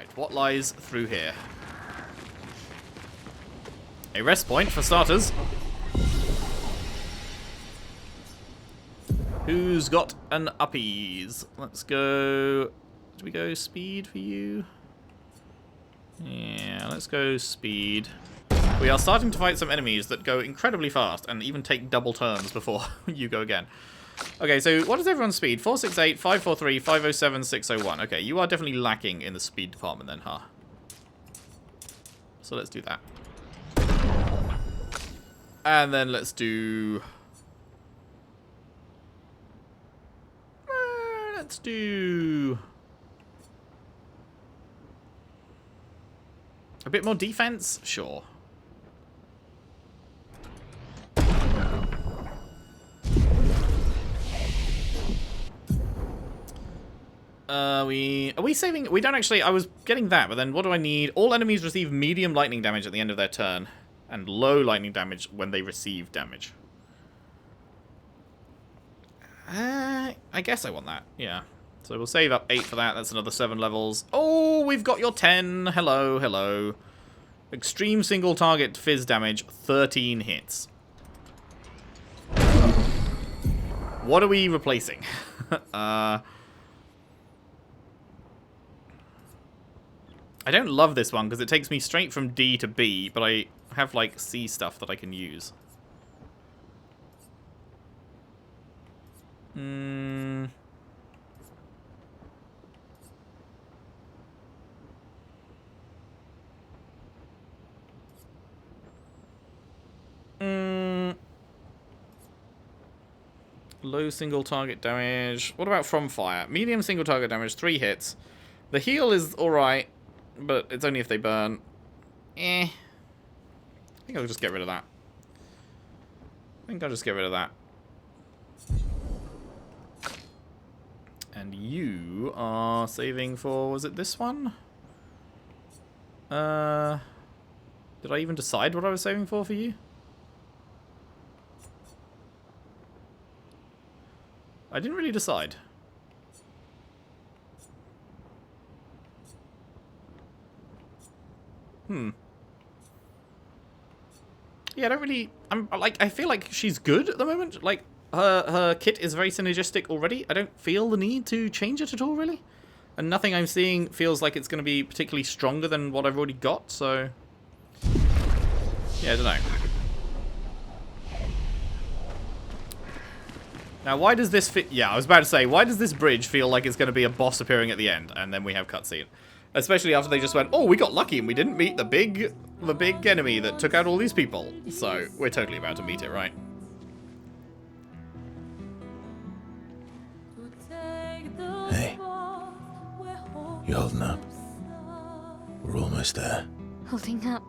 Right, what lies through here? A rest point, for starters. Who's got an uppies? Let's go... Do we go speed for you? Yeah, let's go speed. We are starting to fight some enemies that go incredibly fast and even take double turns before you go again. Okay, so what is everyone's speed? 468, 543, 507, 601. Okay, you are definitely lacking in the speed department then, huh? So let's do that. And then let's do... Let's do... a bit more defense? Sure. Are we saving? We don't actually... I was getting that, but then what do I need? All enemies receive medium lightning damage at the end of their turn, and low lightning damage when they receive damage. I guess I want that, yeah. So we'll save up 8 for that. That's another 7 levels. Oh, we've got your 10. Hello, hello. Extreme single target fizz damage, 13 hits. What are we replacing? I don't love this one because it takes me straight from D to B, but I have, like, C stuff that I can use. Low single target damage. What about from fire? Medium single target damage, 3 hits. The heal is alright, but it's only if they burn. I think I'll just get rid of that. And you are saving for... was it this one? Did I even decide what I was saving for you? I didn't really decide. Yeah, I don't really... I feel like she's good at the moment. Like, her kit is very synergistic already. I don't feel the need to change it at all, really. And nothing I'm seeing feels like it's going to be particularly stronger than what I've already got, so... yeah, I don't know. Now, why does this fit... yeah, I was about to say, why does this bridge feel like it's going to be a boss appearing at the end, and then we have cutscene? Especially after they just went, oh, we got lucky and we didn't meet the big enemy that took out all these people. So, we're totally about to meet it, right? Hey. You holding up? We're almost there. Holding up.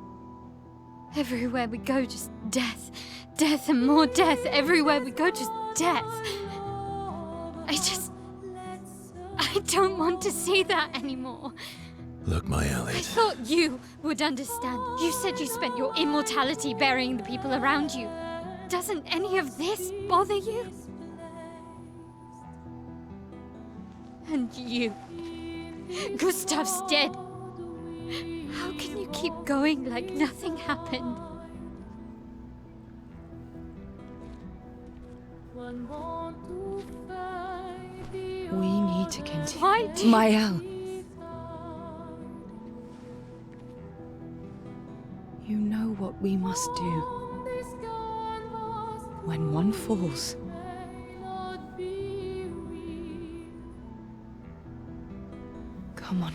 Everywhere we go, just death. Death and more death. Everywhere we go, just death. I don't want to see that anymore. Look, Maelle. I thought you would understand. You said you spent your immortality burying the people around you. Doesn't any of this bother you? And you. Gustave's dead. How can you keep going like nothing happened? We need to continue. Why do Maelle. You know what we must do. When one falls, come on.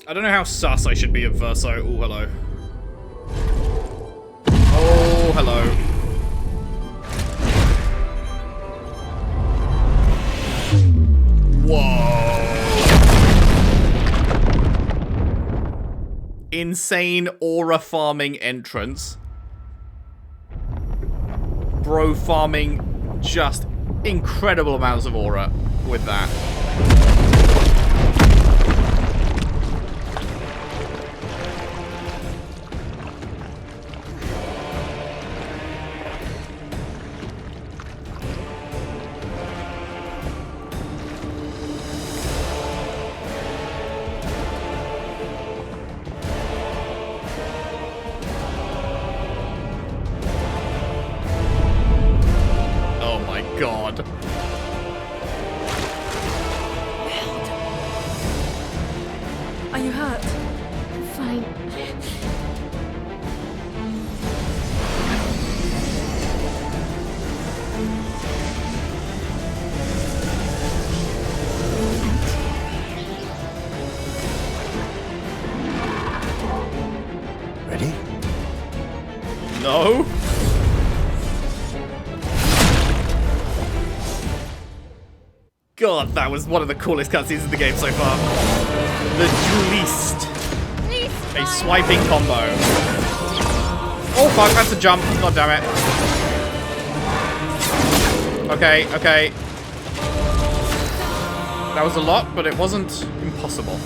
I don't know how sus I should be of Verso. Oh, hello. Oh, hello. Whoa. Insane aura farming entrance. Bro farming just incredible amounts of aura with that. fine. Ready? No. God, that was one of the coolest cutscenes in the game so far. The Dualliste. A swiping combo. Oh fuck, that's a jump. God damn it. Okay, okay. That was a lot, but it wasn't impossible.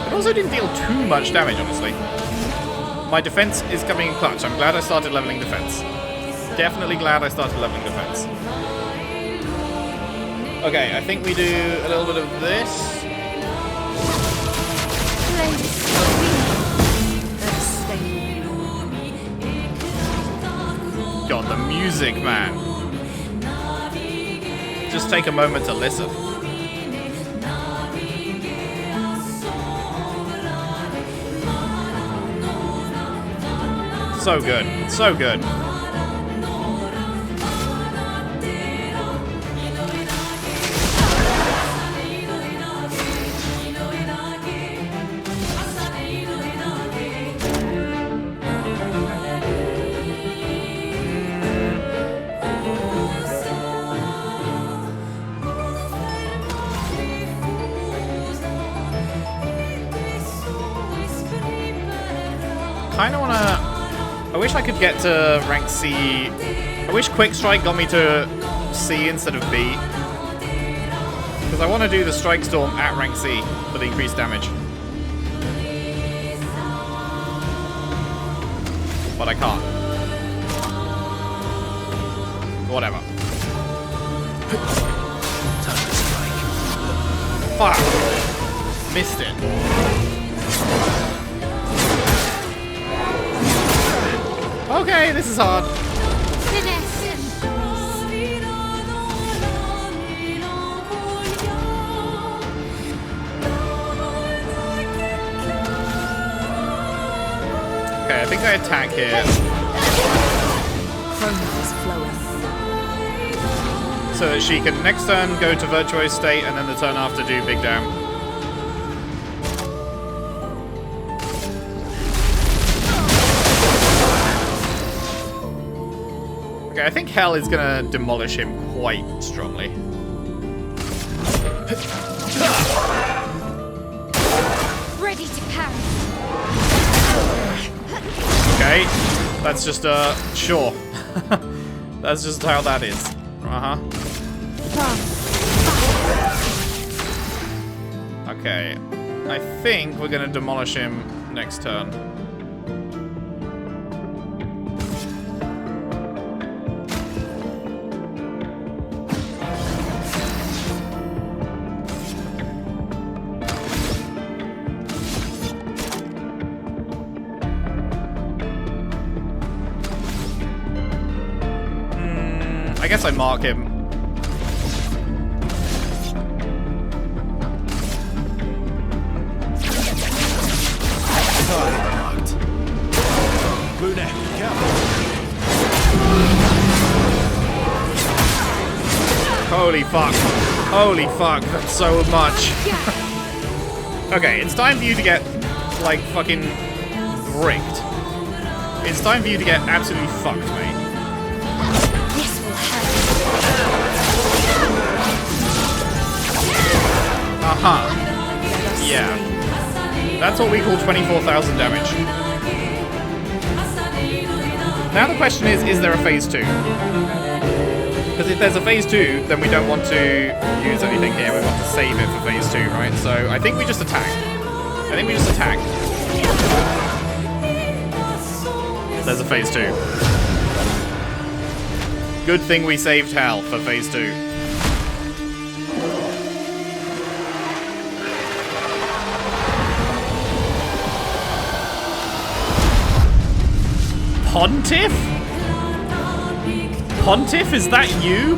It also didn't deal too much damage, honestly. My defense is coming in clutch. I'm glad I started leveling defense. Definitely glad I started leveling defense. Okay, I think we do a little bit of this. God, the music, man. Just take a moment to listen. So good, so good. Kinda wanna... I wish I could get to rank C. I wish Quick Strike got me to C instead of B. Because I want to do the Strike Storm at rank C for the increased damage. But I can't. Whatever. Time to strike. Fuck! Missed it. Okay, this is hard. Okay, I think I attack here. So that she can next turn go to Virtuoso State and then the turn after do Big Damn. Okay, I think Hell is gonna demolish him quite strongly. Ready to parry. Okay, that's just sure. That's just how that is. Okay, I think we're gonna demolish him next turn. I guess I mark him. Marked. Lune, careful. Holy fuck. Holy fuck. That's so much. Okay, it's time for you to get, like, fucking bricked. It's time for you to get absolutely fucked, mate. Aha. Yeah. That's what we call 24,000 damage. Now the question is there a phase 2? Because if there's a phase 2, then we don't want to use anything here. We want to save it for phase 2, right? So I think we just attack. I think we just attack. There's a phase 2. Good thing we saved Hell for phase 2. Pontiff? Pontiff, is that you?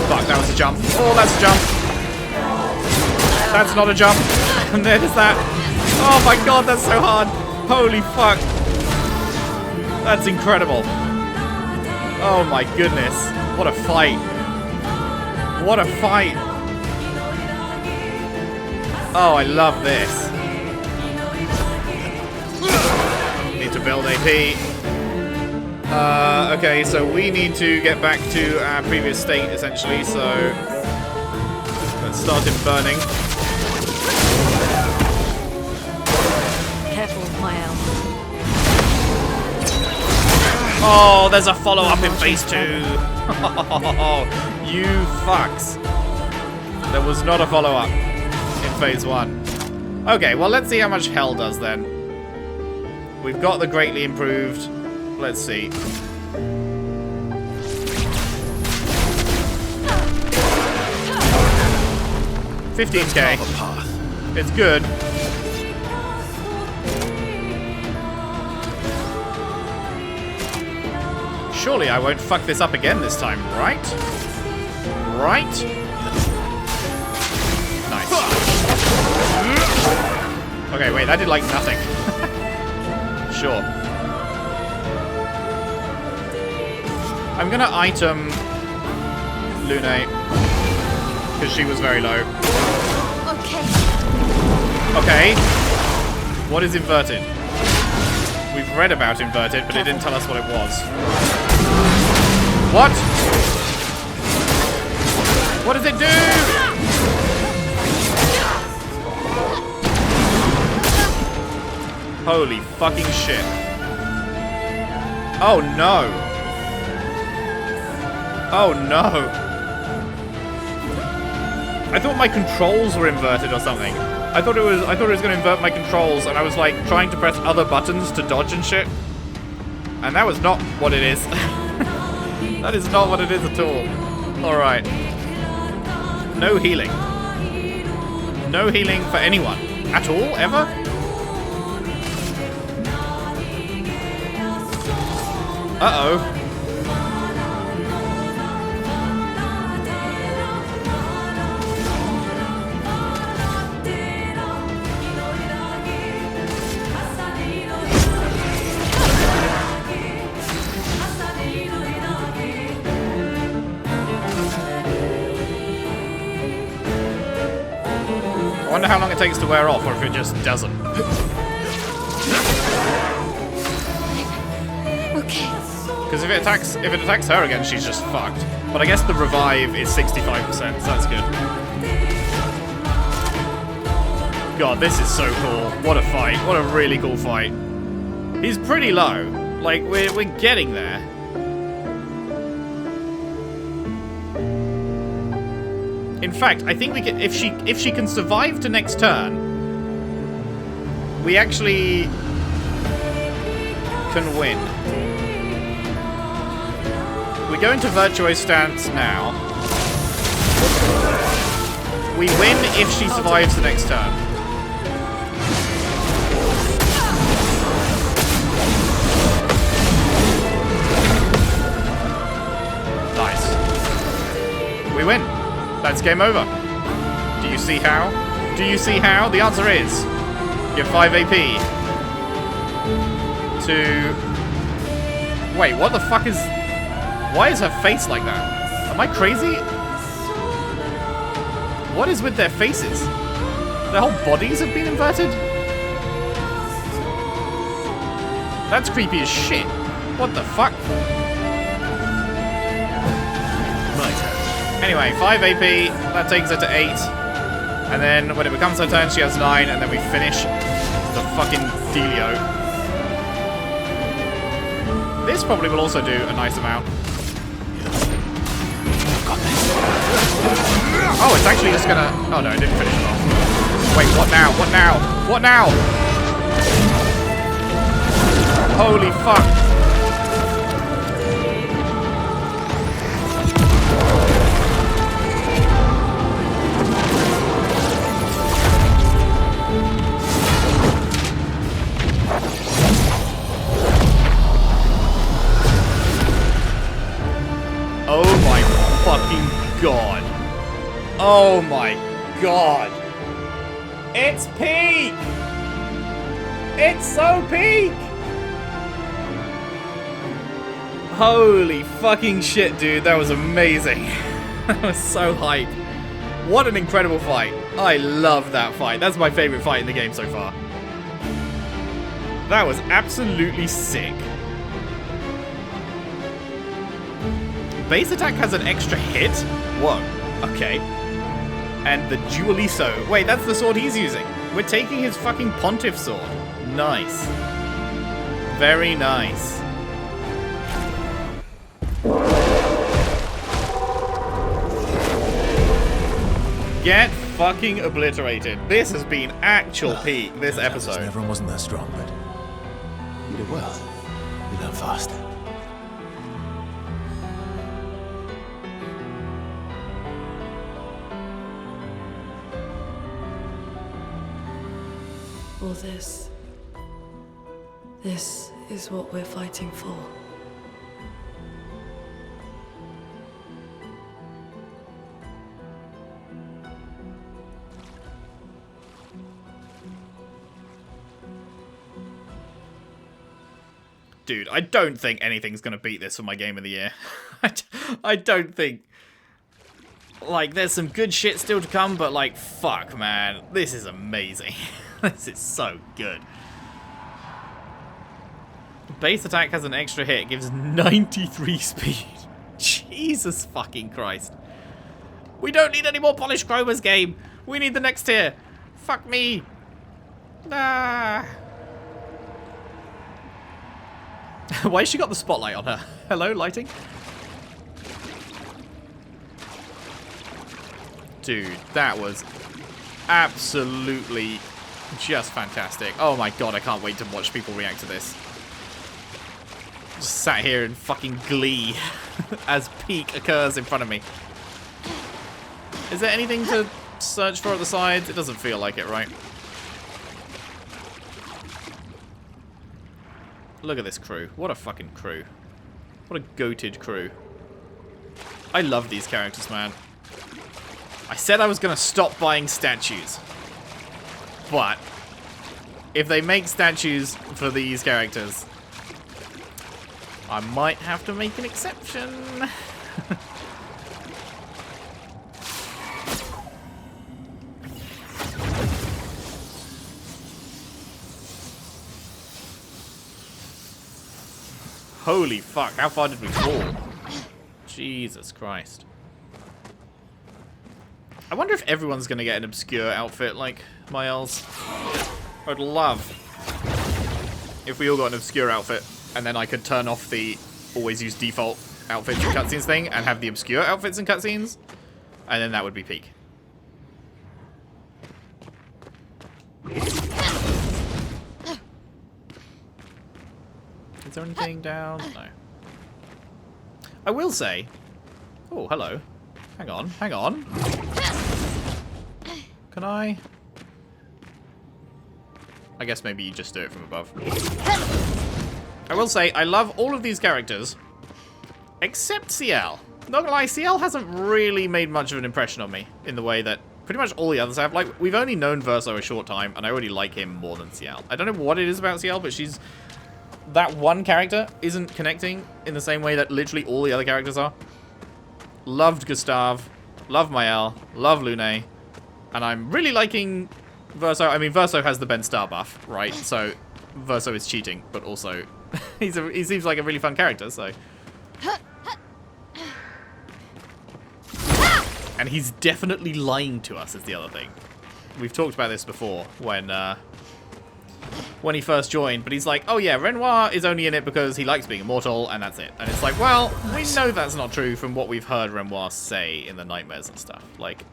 Fuck, that was a jump. Oh, that's a jump. That's not a jump. And there's that. Oh my god, that's so hard. Holy fuck. That's incredible. Oh my goodness. What a fight. What a fight. Oh, I love this. Need to build AP. Okay, so we need to get back to our previous state, essentially, so let's start him burning. Careful, Maelle. Oh, there's a follow-up in phase 2. You fucks. There was not a follow-up in phase 1. Okay, well, let's see how much hell does then. We've got the greatly improved. Let's see. $15K. It's good. Surely I won't fuck this up again this time, right? Right? Nice. Okay, wait, that did like nothing. Sure. I'm gonna item Lune, because she was very low. Okay. Okay. What is inverted? We've read about inverted, but it didn't tell us what it was. What? What does it do? Holy fucking shit. Oh no. Oh no. I thought my controls were inverted or something. I thought it was gonna invert my controls, and I was like trying to press other buttons to dodge and shit. And that was not what it is. That is not what it is at all. Alright. No healing. No healing for anyone. At all? Ever? Uh-oh. I wonder how long it takes to wear off, or if it just doesn't. Okay. Because if it attacks her again, she's just fucked. But I guess the revive is 65%, so that's good. God, this is so cool. What a fight. What a really cool fight. He's pretty low. Like, we're getting there. In fact, I think we can, if she can survive to next turn, we actually can win. We go into Virtuoso stance now. We win if she survives the next turn. Nice. We win. That's game over. Do you see how? Do you see how? The answer is give 5 AP to... Wait, what the fuck is... Why is her face like that? Am I crazy? What is with their faces? Their whole bodies have been inverted? That's creepy as shit. What the fuck? Anyway, 5 AP, that takes her to 8. And then when it becomes her turn, she has 9, and then we finish the fucking dealio. This probably will also do a nice amount. Oh, it's actually just gonna... Oh no, it didn't finish it off. Wait, what now? What now? What now? Holy fuck. Oh my fucking god. Oh my god. It's peak! It's so peak! Holy fucking shit, dude. That was amazing. That was so hype. What an incredible fight. I love that fight. That's my favorite fight in the game so far. That was absolutely sick. Base attack has an extra hit? Whoa. Okay. And the Dualliste. Wait, that's the sword he's using. We're taking his fucking Pontiff sword. Nice. Very nice. Get fucking obliterated. This has been actual peak, this episode. Everyone wasn't that strong, but you did well. You learn fast. All this is what we're fighting for. Dude, I don't think anything's going to beat this for my game of the year. I don't think... Like, there's some good shit still to come, but, like, fuck, man. This is amazing. This is so good. Base attack has an extra hit. Gives 93 speed. Jesus fucking Christ. We don't need any more polished chromas, game. We need the next tier. Fuck me. Ah. Why has she got the spotlight on her? Hello, lighting? Dude, that was absolutely just fantastic. Oh my god, I can't wait to watch people react to this. Just sat here in fucking glee as peak occurs in front of me. Is there anything to search for at the sides? It doesn't feel like it, right? Look at this crew. What a fucking crew. What a goated crew. I love these characters, man. I said I was going to stop buying statues. But if they make statues for these characters, I might have to make an exception. Holy fuck, how far did we fall? Jesus Christ. I wonder if everyone's going to get an obscure outfit like Maelle's. I'd love if we all got an obscure outfit and then I could turn off the always use default outfits and cutscenes thing and have the obscure outfits and cutscenes, and then that would be peak. Is there anything down? No. I will say... Oh, hello. Hang on, hang on. Can I... I guess maybe you just do it from above. I will say, I love all of these characters, except Sciel. Not gonna lie, Sciel hasn't really made much of an impression on me in the way that pretty much all the others have. Like, we've only known Verso a short time, and I already like him more than Sciel. I don't know what it is about Sciel, but she's... That one character isn't connecting in the same way that literally all the other characters are. Loved Gustave, love Maelle, love Lune, and I'm really liking Verso. I mean, Verso has the Ben Starr buff, right? So Verso is cheating, but also he seems like a really fun character, so. And he's definitely lying to us is the other thing. We've talked about this before when he first joined, but he's like, oh yeah, Renoir is only in it because he likes being immortal, and that's it. And it's like, well, we know that's not true from what we've heard Renoir say in the nightmares and stuff. Like,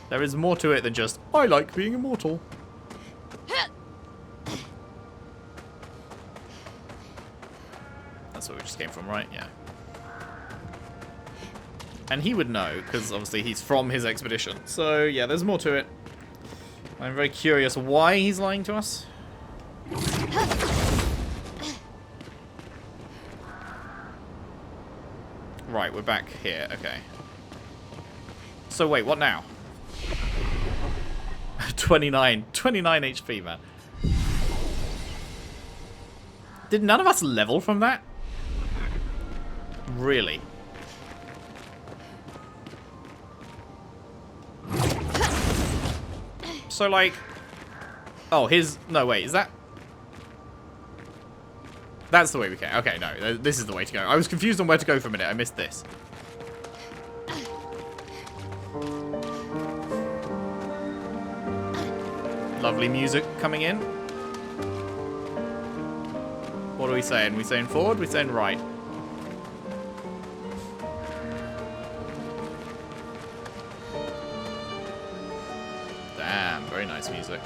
there is more to it than just, I like being immortal. That's where we just came from, right? Yeah. And he would know, because obviously he's from his expedition. So, yeah, there's more to it. I'm very curious why he's lying to us. Right, we're back here. Okay. So wait, what now? 29 HP, man. Did none of us level from that? Really? So, like... Oh, no, wait, is that... That's the way we go. Okay, no, this is the way to go. I was confused on where to go for a minute. I missed this. Lovely music coming in. What are we saying? We saying forward? We saying right? Damn, very nice music.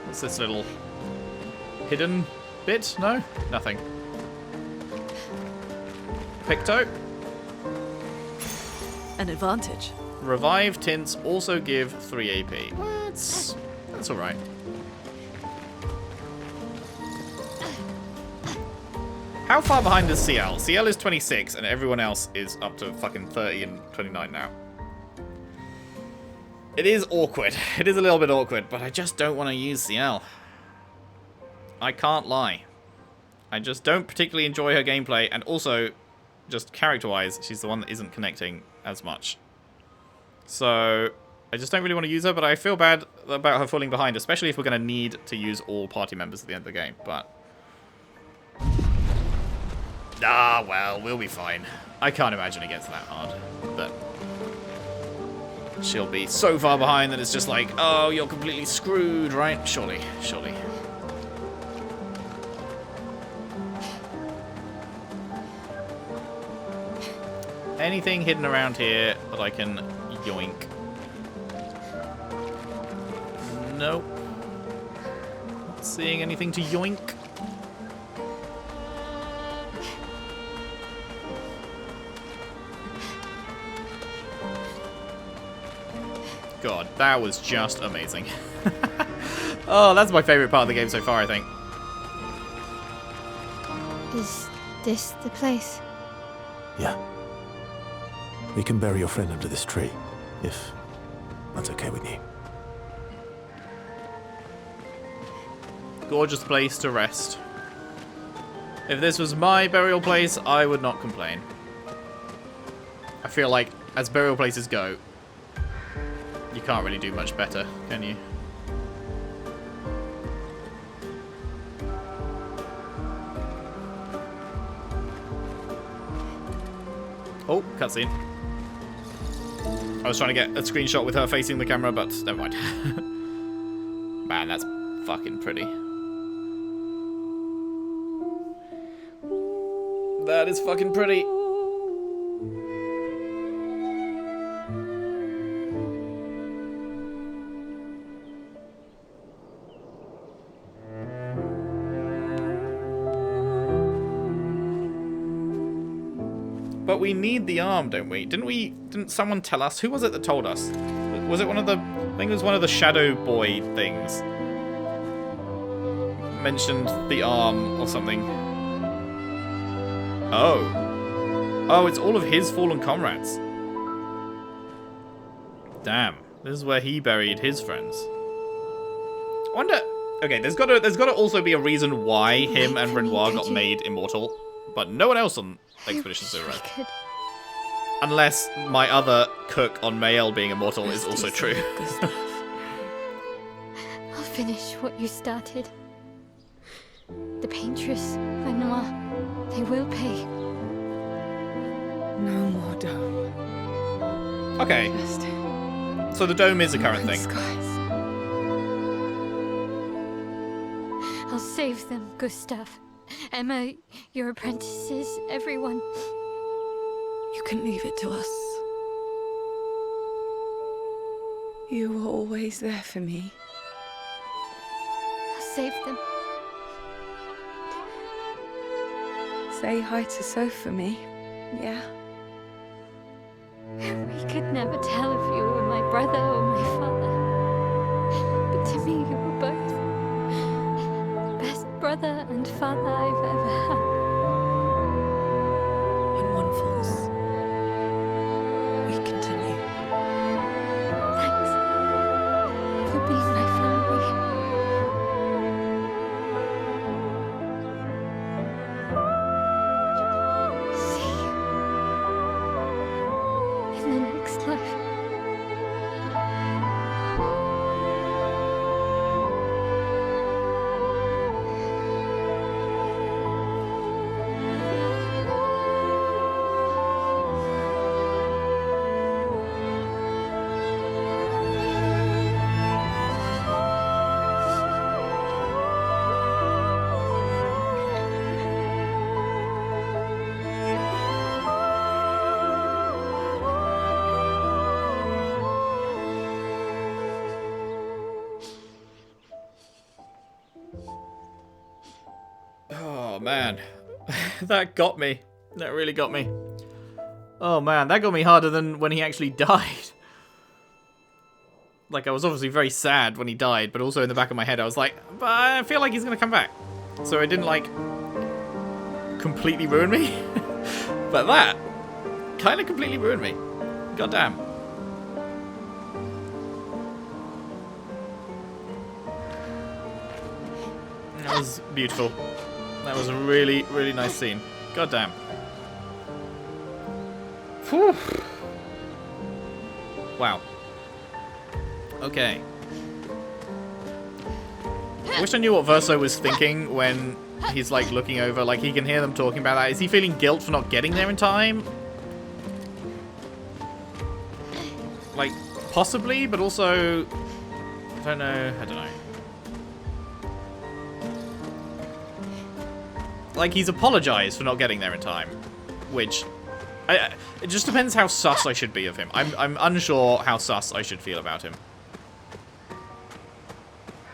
What's this little hidden bit? No? Nothing. Picto? An advantage. Revive tints also give 3 AP. Well, that's alright. How far behind is Sciel? Sciel is 26 and everyone else is up to fucking 30 and 29 now. It is awkward. It is a little bit awkward, but I just don't want to use Sciel. I can't lie. I just don't particularly enjoy her gameplay, and also, just character-wise, she's the one that isn't connecting as much. So, I just don't really want to use her, but I feel bad about her falling behind, especially if we're going to need to use all party members at the end of the game, but... Ah, well, we'll be fine. I can't imagine it gets that hard, but... She'll be so far behind that it's just like, oh, you're completely screwed, right? Surely, surely. Anything hidden around here that I can yoink? Nope. Not seeing anything to yoink. God, that was just amazing. Oh, that's my favorite part of the game so far, I think. Is this the place? Yeah. We can bury your friend under this tree, if that's okay with you. Gorgeous place to rest. If this was my burial place, I would not complain. I feel like, as burial places go, you can't really do much better, can you? Oh, cutscene. I was trying to get a screenshot with her facing the camera, but never mind. Man, that's fucking pretty. That is fucking pretty. But we need the arm, don't we? Didn't someone tell us? Who was it that told us? Was it one of the... I think it was one of the Shadow Boy things. Mentioned the arm or something. Oh. Oh, it's all of his fallen comrades. Damn. This is where he buried his friends. I wonder... Okay, there's gotta also be a reason why him and Renoir got made immortal. But no one else on Expedition Zero. Unless my other cook on Maelle being immortal is also true. I'll finish what you started. The Paintress, Renoir, they will pay. No more dome. Okay. Just So the dome is a current thing. skies. I'll save them, Gustave. Emma, your apprentices, everyone. You can leave it to us. You were always there for me. I'll save them. Say hi to Soph for me. Yeah. We could never tell if you were my brother or my father. But to me, you were both. Best brother and father I've ever had. When one falls, we continue. Thanks. man. That got me. That really got me. Oh man, that got me harder than when he actually died. Like, I was obviously very sad when he died, but also in the back of my head I was like, but I feel like he's gonna come back. So it didn't, like, completely ruin me. But that kind of completely ruined me. God damn. That was beautiful. That was a really, really nice scene. God damn. Whew. Wow. Okay. I wish I knew what Verso was thinking when he's like looking over, like he can hear them talking about that. Is he feeling guilt for not getting there in time? Like, possibly, but also, I don't know. Like, he's apologized for not getting there in time, which, it just depends how sus I should be of him. I'm unsure how sus I should feel about him.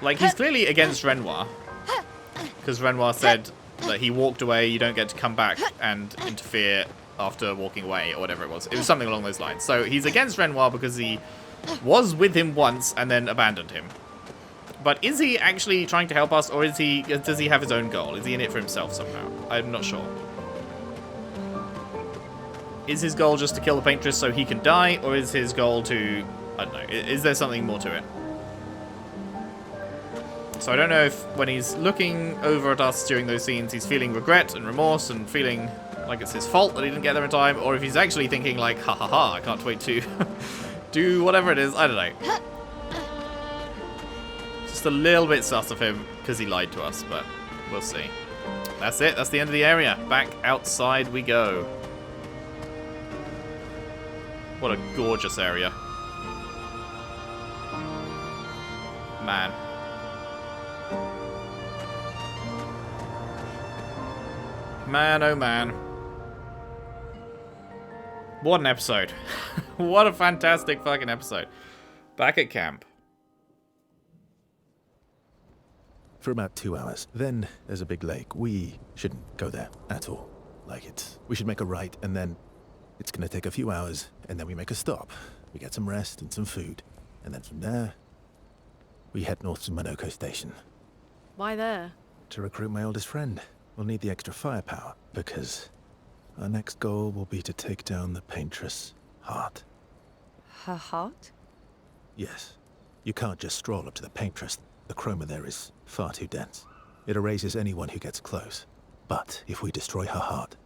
Like, he's clearly against Renoir, because Renoir said that he walked away, you don't get to come back and interfere after walking away, or whatever it was. It was something along those lines. So he's against Renoir because he was with him once and then abandoned him. But is he actually trying to help us, or does he have his own goal? Is he in it for himself somehow? I'm not sure. Is his goal just to kill the Paintress so he can die, or is his goal to, I don't know, is there something more to it? So I don't know if when he's looking over at us during those scenes, he's feeling regret and remorse and feeling like it's his fault that he didn't get there in time, or if he's actually thinking like, ha ha ha, I can't wait to do whatever it is. I don't know. Just a little bit sus of him because he lied to us, but we'll see. That's it. That's the end of the area. Back outside we go. What a gorgeous area. Man. Man, oh man. What an episode. What a fantastic fucking episode. Back at camp. For about 2 hours. Then there's a big lake. We shouldn't go there at all. We should make a right, and then it's gonna take a few hours, and then we make a stop. We get some rest and some food. And then from there, we head north to Monoco station. Why there? To recruit my oldest friend. We'll need the extra firepower, because our next goal will be to take down the Paintress' heart. Her heart? Yes. You can't just stroll up to the Paintress. The chroma there is far too dense. It erases anyone who gets close. But if we destroy her heart,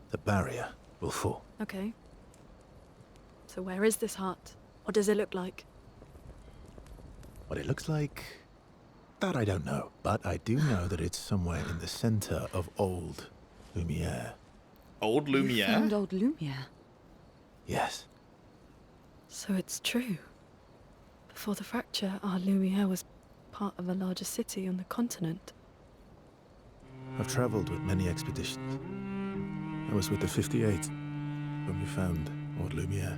the barrier will fall. Okay. So where is this heart? What does it look like? What it looks like, that I don't know. But I do know that it's somewhere in the center of old Lumiere. Old You Lumiere? found old Lumiere. Yes. So it's true. Before the fracture, our Lumiere was part of a larger city on the continent. I've traveled with many expeditions. I was with the 58 when we found old Lumiere.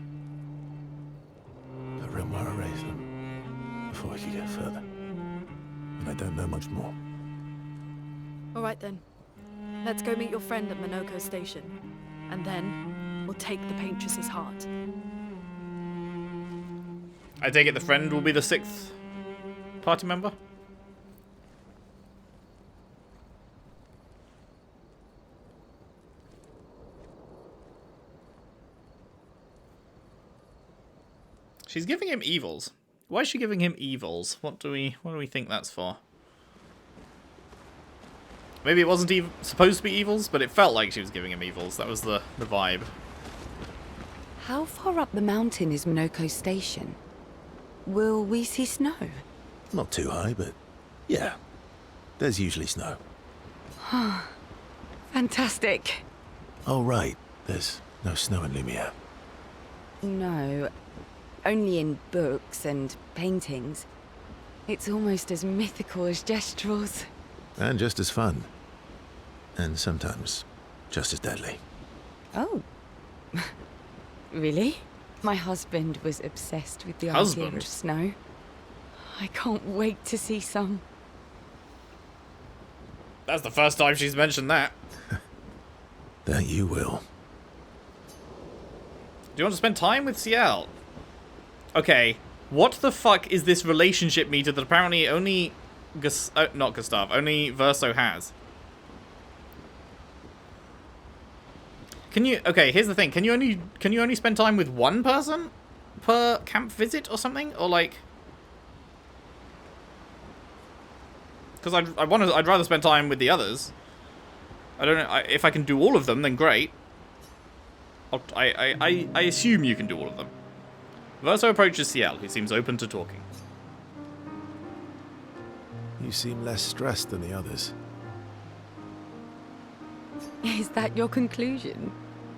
But Renoir erased them before we could get further. And I don't know much more. All right then. Let's go meet your friend at Monoco station. And then we'll take the Paintress's heart. I take it the friend will be the 6th party member? She's giving him evils. Why is she giving him evils? What do we think that's for? Maybe it wasn't even supposed to be evils, but it felt like she was giving him evils. That was the vibe. How far up the mountain is Monoco station? Will we see snow? Not too high, but yeah. There's usually snow. Fantastic. Oh, right. There's no snow in Lumiere. No, only in books and paintings. It's almost as mythical as Gestrels. And just as fun. And sometimes just as deadly. Oh. Really? My husband was obsessed with the idea Husband? of snow. I can't wait to see some. That's the first time she's mentioned that. That you will. Do you want to spend time with Sciel? Okay, what the fuck is this relationship meter that apparently only not Gustave, only Verso has? Can you? Okay, here's the thing. Can you only spend time with one person per camp visit or something, or like? Because I'd rather spend time with the others. I don't know if I can do all of them. Then great. I assume you can do all of them. Verso approaches Sciel, who seems open to talking. You seem less stressed than the others. Is that your conclusion?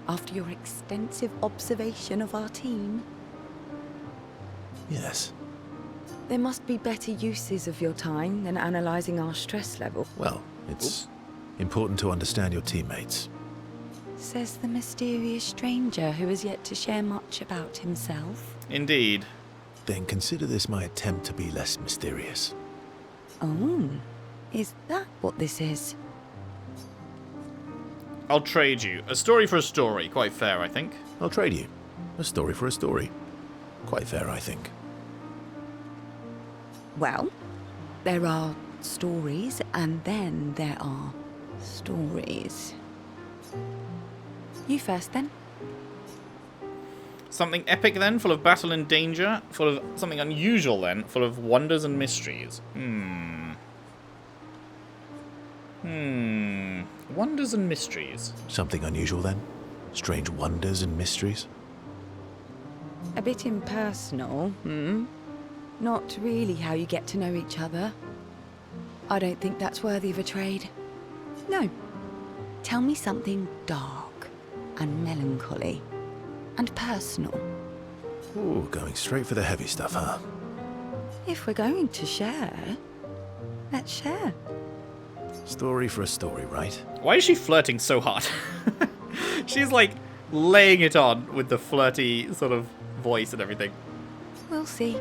After your extensive observation of our team? Yes. There must be better uses of your time than analysing our stress level. Well, it's important to understand your teammates. Says the mysterious stranger who has yet to share much about himself. Indeed. Then consider this my attempt to be less mysterious. Oh, is that what this is? I'll trade you. A story for a story. Quite fair, I think. I'll trade you. A story for a story. Quite fair, I think. Well, there are stories, and then there are stories. You first, then. Something epic, then, full of battle and danger. Full of something unusual, then, full of wonders and mysteries. Wonders and mysteries. Something unusual, then? Strange wonders and mysteries? A bit impersonal, Not really how you get to know each other. I don't think that's worthy of a trade. No. Tell me something dark and melancholy and personal. Ooh, going straight for the heavy stuff, huh? If we're going to share, let's share. Story for a story, right? Why is she flirting so hard? She's like laying it on with the flirty sort of voice and everything. We'll see.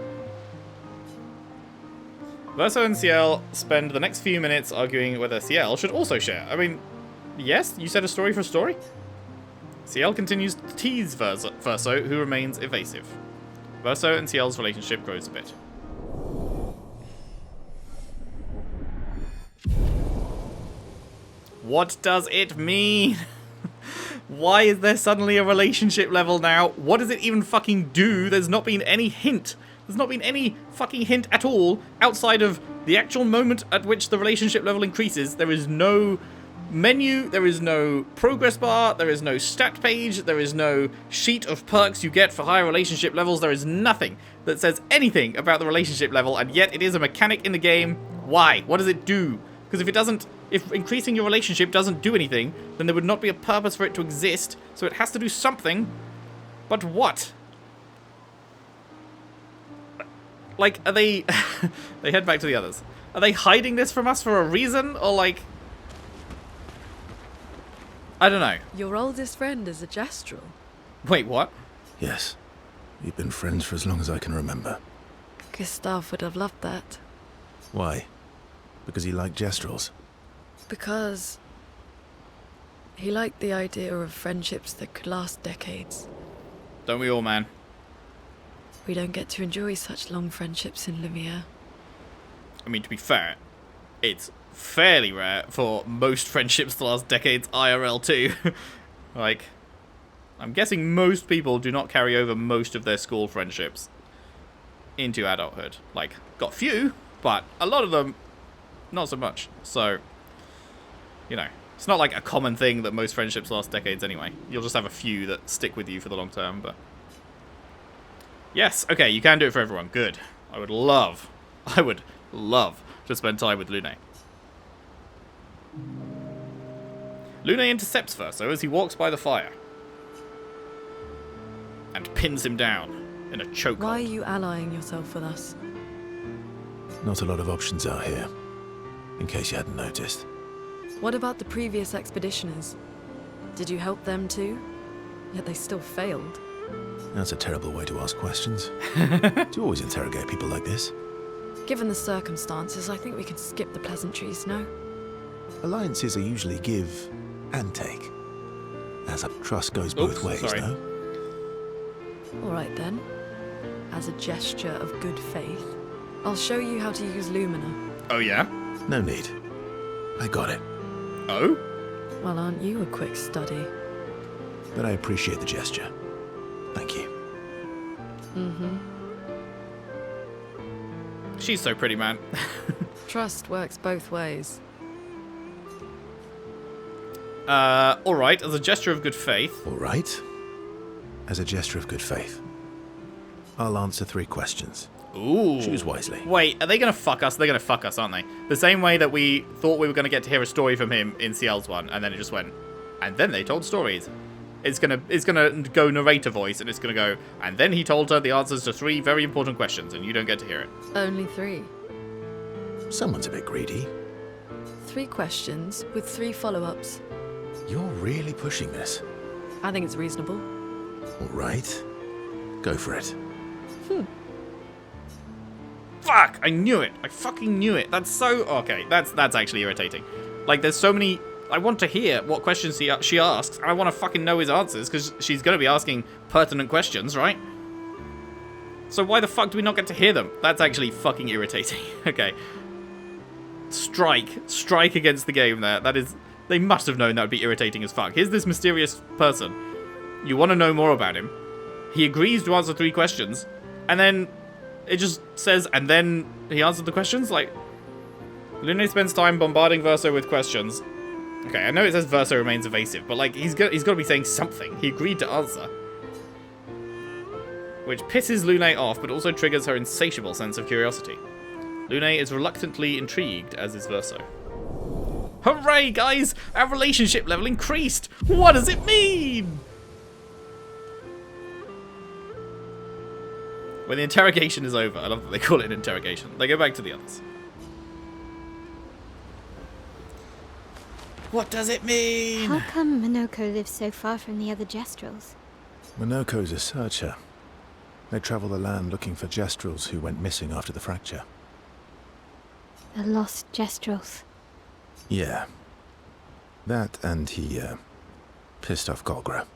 Verso and Sciel spend the next few minutes arguing whether Sciel should also share. I mean, yes, you said a story for a story? Sciel continues to tease Verso, who remains evasive. Verso and Sciel's relationship grows a bit. What does it mean? Why is there suddenly a relationship level now? What does it even fucking do? There's not been any hint. There's not been any fucking hint at all outside of the actual moment at which the relationship level increases. There is no menu, there is no progress bar, there is no stat page, there is no sheet of perks you get for higher relationship levels. There is nothing that says anything about the relationship level, and yet it is a mechanic in the game. Why? What does it do? Because if increasing your relationship doesn't do anything, then there would not be a purpose for it to exist, so it has to do something. But what? Like, are they... They head back to the others. Are they hiding this from us for a reason? Or, like... I don't know. Your oldest friend is a gestural. Wait, what? Yes. We've been friends for as long as I can remember. Gustave would have loved that. Why? Because he liked gestrels? Because he liked the idea of friendships that could last decades. Don't we all, man? We don't get to enjoy such long friendships in Lumiere. I mean, to be fair, it's fairly rare for most friendships to last decades IRL too. Like, I'm guessing most people do not carry over most of their school friendships into adulthood. Like, got few, but a lot of them, not so much. So, you know, it's not like a common thing that most friendships last decades anyway. You'll just have a few that stick with you for the long term, but... Yes, okay, you can do it for everyone. Good. I would love to spend time with Lune. Lune intercepts Verso as he walks by the fire and pins him down in a chokehold. Why are you allying yourself with us? Not a lot of options out here, in case you hadn't noticed. What about the previous expeditioners? Did you help them too? Yet they still failed. That's a terrible way to ask questions. Do you always interrogate people like this? Given the circumstances, I think we can skip the pleasantries, no? Alliances are usually give and take. As a trust goes both ways, sorry. no? Alright then. As a gesture of good faith, I'll show you how to use Lumina. Oh, yeah? No need. I got it. Oh? Well, aren't you a quick study? But I appreciate the gesture. Thank you. Mm-hmm. She's so pretty, man. Trust works both ways. Alright, as a gesture of good faith. All right. As a gesture of good faith, I'll answer 3 questions. Ooh. Choose wisely. Wait, are they gonna fuck us? They're gonna fuck us, aren't they? The same way that we thought we were gonna get to hear a story from him in Sciel's one, and then it just went, and then they told stories. It's gonna go narrator voice, and it's gonna go, and then he told her the answers to 3 very important questions, and you don't get to hear it. Only 3. Someone's a bit greedy. 3 questions with 3 follow-ups. You're really pushing this. I think it's reasonable. All right. Go for it. Fuck! I knew it. I fucking knew it. That's so... Okay, that's actually irritating. Like, there's so many... I want to hear what questions she asks, and I want to fucking know his answers, because she's going to be asking pertinent questions, right? So why the fuck do we not get to hear them? That's actually fucking irritating. Okay. Strike against the game there. That is... They must have known that would be irritating as fuck. Here's this mysterious person. You want to know more about him. He agrees to answer 3 questions, and then it just says, and then he answered the questions? Like, Lune spends time bombarding Verso with questions. Okay, I know it says Verso remains evasive, but like, he's got to be saying something. He agreed to answer. Which pisses Lune off, but also triggers her insatiable sense of curiosity. Lune is reluctantly intrigued, as is Verso. Hooray, guys! Our relationship level increased! What does it mean? When the interrogation is over, I love that they call it an interrogation, they go back to the others. What does it mean? How come Monoco lives so far from the other Gestrels? Monoco's a searcher. They travel the land looking for Gestrels who went missing after the fracture. The lost Gestrels. Yeah. That and he, pissed off Golgra.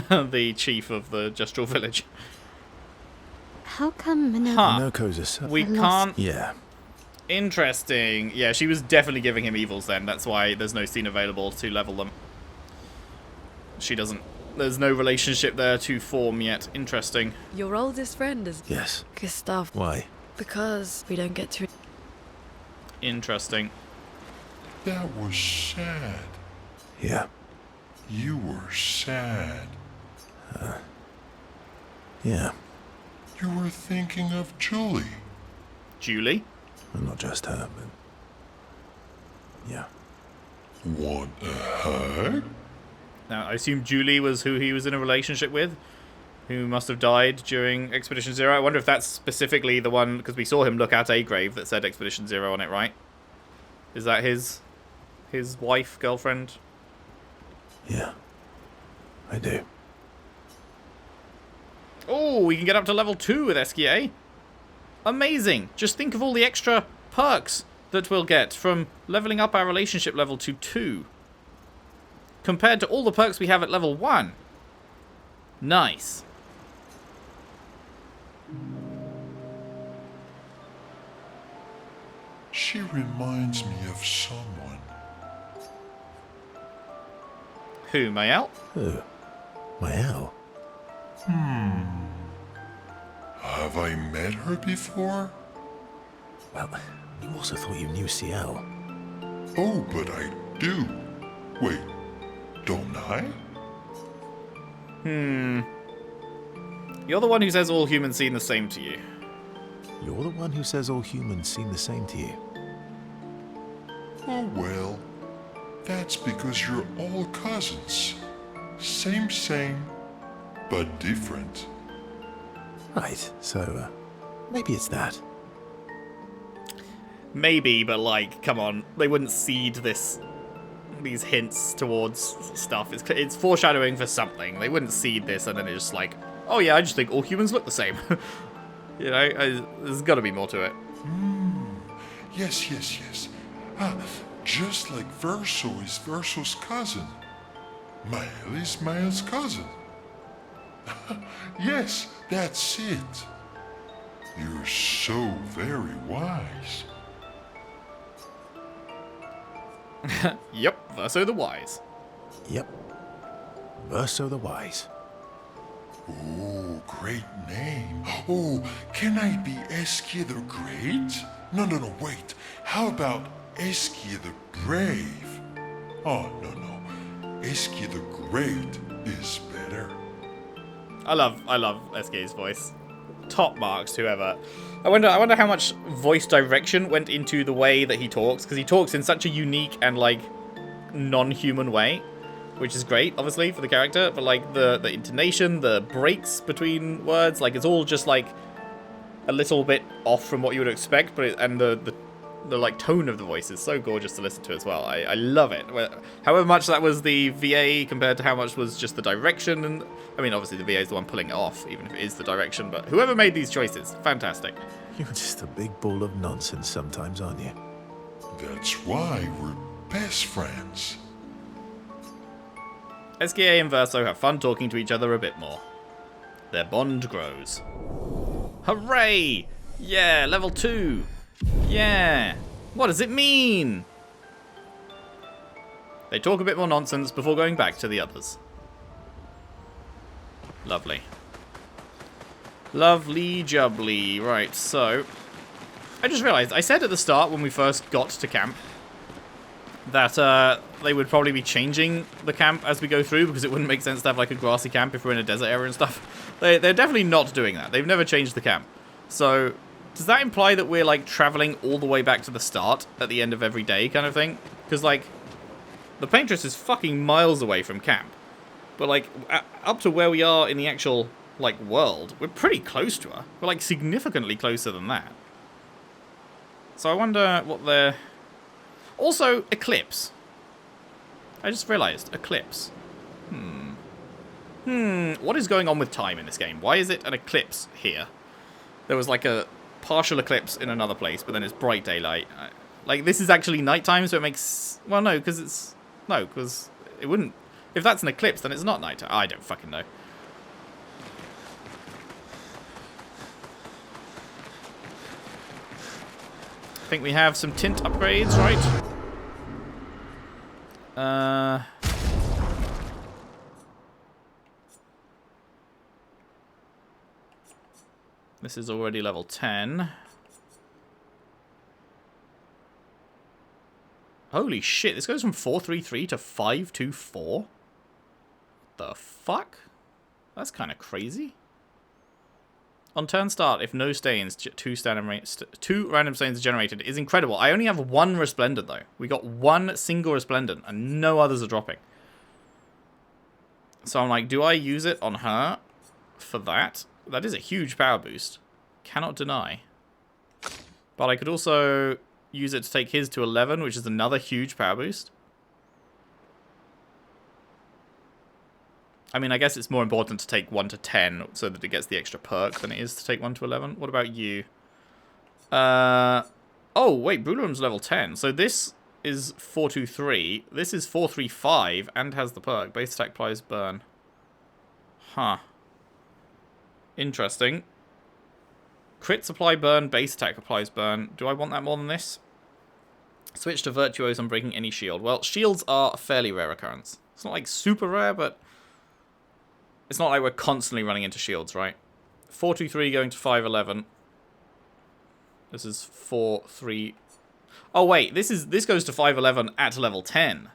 The chief of the Gestrel village. How come Monoco... Huh. Monoco's a searcher. We The can't... Yeah. Interesting. Yeah, she was definitely giving him evils then. That's why there's no scene available to level them. She doesn't... There's no relationship there to form yet. Interesting. Your oldest friend is Yes. Gustave. Why? Because we don't get to... Interesting. That was sad. Yeah. You were sad. Yeah. You were thinking of Julie. Julie? Well, not just her, but... Yeah. Want a hug? Now, I assume Julie was who he was in a relationship with, who must have died during Expedition Zero. I wonder if that's specifically the one, because we saw him look at a grave that said Expedition Zero on it, right? Is that his wife, girlfriend? Yeah. I do. Oh, we can get up to level 2 with Esquie. Amazing. Just think of all the extra perks that we'll get from leveling up our relationship level to 2. Compared to all the perks we have at level 1. Nice. She reminds me of someone. Who, Maelle? Oh. Maelle. Have I met her before? Well, you also thought you knew Sciel. Oh, but I do. Wait, don't I? You're the one who says all humans seem the same to you. You're the one who says all humans seem the same to you. Oh well, that's because you're all cousins. Same, but different. Right, so, maybe it's that. Maybe, but like, come on. They wouldn't seed these hints towards stuff. It's foreshadowing for something. They wouldn't seed this and then it's just like, oh yeah, I just think all humans look the same. You know, there's got to be more to it. Yes. just like Verso is Verso's cousin. Maelle is Maelle's cousin. Yes, that's it. You're so very wise. Yep, Verso the Wise. Yep. Verso the Wise. Oh, great name. Oh, can I be Esquie the Great? No, wait. How about Esquie the Brave? Oh, no. Esquie the Great is better. I love Esquie's voice. Top marks, whoever. I wonder how much voice direction went into the way that he talks, because he talks in such a unique and, like, non-human way, which is great, obviously, for the character, but, like, the intonation, the breaks between words, like, it's all just, like, a little bit off from what you would expect, but and the like, tone of the voice is so gorgeous to listen to as well. I love it. However much that was the VA compared to how much was just the direction, and, I mean, obviously the VA is the one pulling it off, even if it is the direction, but whoever made these choices, fantastic. You're just a big ball of nonsense sometimes, aren't you? That's why we're best friends. Esquie and Verso have fun talking to each other a bit more. Their bond grows. Hooray! Yeah, level 2. Yeah. What does it mean? They talk a bit more nonsense before going back to the others. Lovely. Lovely jubbly. Right, so I just realized, I said at the start when we first got to camp that they would probably be changing the camp as we go through, because it wouldn't make sense to have like a grassy camp if we're in a desert area and stuff. They're definitely not doing that. They've never changed the camp. So does that imply that we're like traveling all the way back to the start at the end of every day kind of thing? Because like the Paintress is fucking miles away from camp, but like up to where we are in the actual like world, we're pretty close to her. We're like significantly closer than that. So I wonder what they're... Also, eclipse. I just realized, eclipse. What is going on with time in this game? Why is it an eclipse here? There was like a partial eclipse in another place, but then it's bright daylight. Like, this is actually nighttime, so it makes... Well, no, because it's... No, because it wouldn't... If that's an eclipse, then it's not nighttime. I don't fucking know. I think we have some tint upgrades, right? This is already level 10. Holy shit, this goes from 433 to 524? The fuck? That's kind of crazy. On turn start, if no stains, two random stains are generated, is incredible. I only have one Resplendent, though. We got one single Resplendent, and no others are dropping. So I'm like, do I use it on her for that? That is a huge power boost. Cannot deny. But I could also use it to take his to 11, which is another huge power boost. I mean, I guess it's more important to take 1 to 10 so that it gets the extra perk than it is to take 1 to 11. What about you? Oh, wait, Brulum's level 10. So this is 423. This is 435 and has the perk. Base attack applies burn. Huh. Interesting. Crit supply burn, base attack applies burn. Do I want that more than this? Switch to Virtuose on breaking any shield. Well, shields are a fairly rare occurrence. It's not like super rare, but it's not like we're constantly running into shields, right? 423 going to 511. This is 4-3. Oh wait, this goes to 511 at level 10.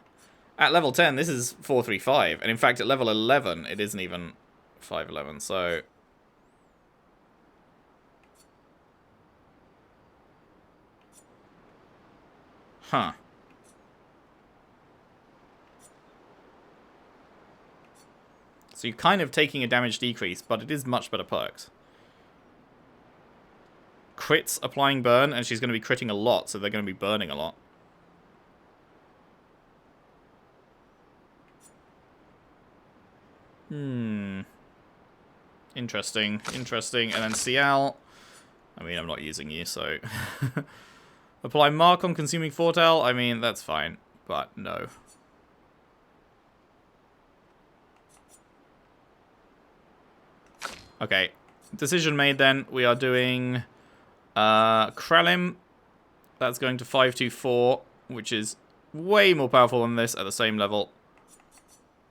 At level 10, this is 435, and in fact at level 11 it isn't even 511. So huh. So you're kind of taking a damage decrease, but it is much better perks. Crits applying burn, and she's going to be critting a lot, so they're going to be burning a lot. Interesting, interesting. And then Sciel. I mean, I'm not using you, so... Apply mark on consuming foretell. I mean, that's fine, but no. Okay, decision made then. We are doing Krellim. That's going to 524, which is way more powerful than this at the same level.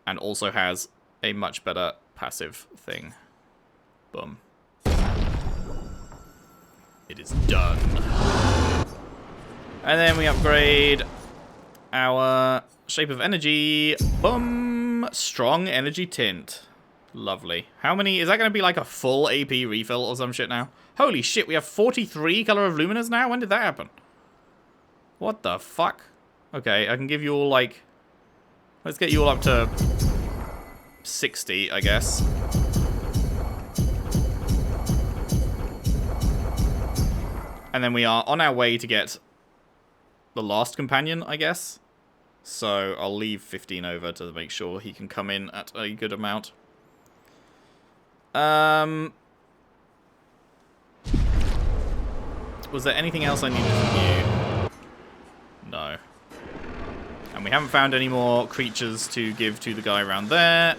And also has a much better passive thing. Boom. It is done. And then we upgrade our Shape of Energy. Boom! Strong Energy Tint. Lovely. How many? Is that going to be like a full AP refill or some shit now? Holy shit, we have 43 Color of Luminous now? When did that happen? What the fuck? Okay, I can give you all like... Let's get you all up to 60, I guess. And then we are on our way to get the last companion, I guess. So I'll leave 15 over to make sure he can come in at a good amount. Was there anything else I needed from you? No. And we haven't found any more creatures to give to the guy around there.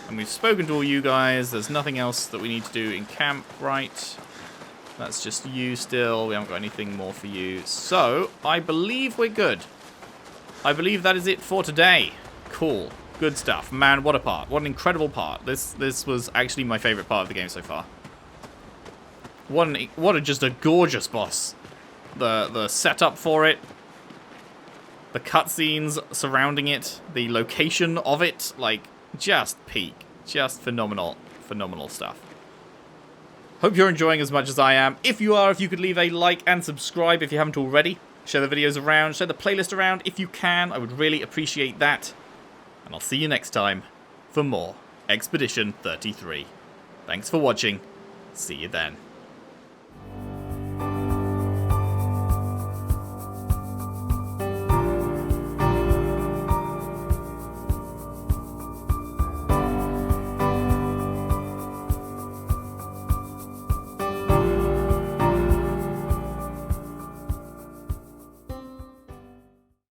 And we've spoken to all you guys. There's nothing else that we need to do in camp, right? That's just you still. We haven't got anything more for you. So, I believe we're good. I believe that is it for today. Cool. Good stuff. Man, what a part. What an incredible part. This was actually my favorite part of the game so far. Just a gorgeous boss. The setup for it. The cutscenes surrounding it. The location of it. Like, just peak. Just phenomenal. Phenomenal stuff. Hope you're enjoying as much as I am. If you are, if you could leave a like and subscribe if you haven't already. Share the videos around. Share the playlist around if you can. I would really appreciate that. And I'll see you next time for more Expedition 33. Thanks for watching. See you then.